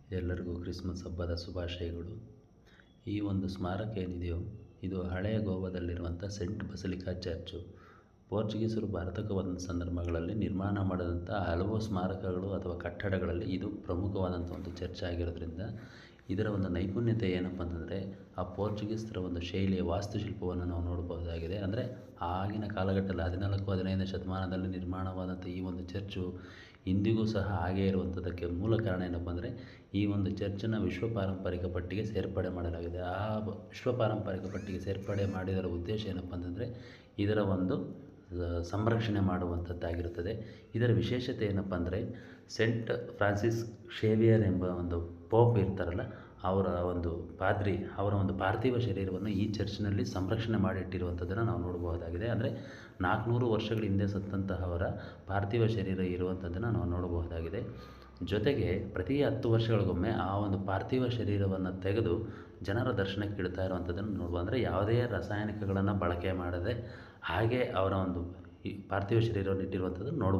ಎಲ್ಲರಿಗೂ ಕ್ರಿಸ್ಮಸ್ ಹಬ್ಬದ ಶುಭಾಶಯಗಳು. ಈ ಒಂದು ಸ್ಮಾರಕ ಏನಿದೆಯೋ ಇದು ಹಳೆಯ ಗೋವಾದಲ್ಲಿರುವಂಥ ಸೆಂಟ್ ಬಸಲಿಕಾ ಚರ್ಚು. ಪೋರ್ಚುಗೀಸರು ಭಾರತಕ್ಕೆ ಬಂದ ಸಂದರ್ಭಗಳಲ್ಲಿ ನಿರ್ಮಾಣ ಮಾಡಿದಂಥ ಹಲವು ಸ್ಮಾರಕಗಳು ಅಥವಾ ಕಟ್ಟಡಗಳಲ್ಲಿ ಇದು ಪ್ರಮುಖವಾದಂಥ ಒಂದು ಚರ್ಚ್ ಆಗಿರೋದ್ರಿಂದ ಇದರ ಒಂದು ನೈಪುಣ್ಯತೆ ಏನಪ್ಪ ಅಂತಂದರೆ ಆ ಪೋರ್ಚುಗೀಸರ ಒಂದು ಶೈಲಿಯ ವಾಸ್ತುಶಿಲ್ಪವನ್ನು ನಾವು ನೋಡಬಹುದಾಗಿದೆ. ಅಂದರೆ ಆಗಿನ ಕಾಲಘಟ್ಟದಲ್ಲಿ 14-15ನೇ ಶತಮಾನದಲ್ಲಿ ನಿರ್ಮಾಣವಾದಂಥ ಈ ಒಂದು ಚರ್ಚು ಇಂದಿಗೂ ಸಹ ಹಾಗೇ ಇರುವಂಥದ್ದಕ್ಕೆ ಮೂಲ ಕಾರಣ ಏನಪ್ಪ ಅಂದರೆ ಈ ಒಂದು ಚರ್ಚನ್ನು ವಿಶ್ವ ಪಾರಂಪರಿಕ ಪಟ್ಟಿಗೆ ಸೇರ್ಪಡೆ ಮಾಡಲಾಗಿದೆ. ಆ ವಿಶ್ವ ಪಾರಂಪರಿಕ ಪಟ್ಟಿಗೆ ಸೇರ್ಪಡೆ ಮಾಡಿದರ ಉದ್ದೇಶ ಏನಪ್ಪ ಅಂತಂದರೆ ಇದರ ಒಂದು ಸಂರಕ್ಷಣೆ ಮಾಡುವಂಥದ್ದಾಗಿರುತ್ತದೆ. ಇದರ ವಿಶೇಷತೆ ಏನಪ್ಪ ಅಂದರೆ ಸೆಂಟ್ ಫ್ರಾನ್ಸಿಸ್ ಶೇವಿಯರ್ ಎಂಬ ಒಂದು ಪೋಪ್ ಇರ್ತಾರಲ್ಲ, ಅವರ ಒಂದು ಪಾದ್ರಿ ಅವರ ಒಂದು ಪಾರ್ಥಿವ ಶರೀರವನ್ನು ಈ ಚರ್ಚ್ನಲ್ಲಿ ಸಂರಕ್ಷಣೆ ಮಾಡಿಟ್ಟಿರುವಂಥದ್ದನ್ನು ನಾವು ನೋಡಬಹುದಾಗಿದೆ. ಅಂದರೆ 400 ವರ್ಷಗಳ ಹಿಂದೆ ಸತ್ತಂತಹ ಅವರ ಪಾರ್ಥಿವ ಶರೀರ ಇರುವಂಥದ್ದನ್ನು ನಾವು ನೋಡಬಹುದಾಗಿದೆ. ಜೊತೆಗೆ ಪ್ರತಿ 10 ವರ್ಷಗಳಿಗೊಮ್ಮೆ ಆ ಒಂದು ಪಾರ್ಥಿವ ಶರೀರವನ್ನು ತೆಗೆದು ಜನರ ದರ್ಶನಕ್ಕೆ ಇಡ್ತಾ ಇರುವಂಥದ್ದನ್ನು ನೋಡ್ಬೋದು. ಅಂದರೆ ಯಾವುದೇ ರಾಸಾಯನಿಕಗಳನ್ನು ಬಳಕೆ ಮಾಡದೆ ಹಾಗೆ ಅವರ ಒಂದು ಈ ಪಾರ್ಥಿವ ಶರೀರವನ್ನು ಇಟ್ಟಿರುವಂಥದ್ದನ್ನು ನೋಡ್ಬೋದು.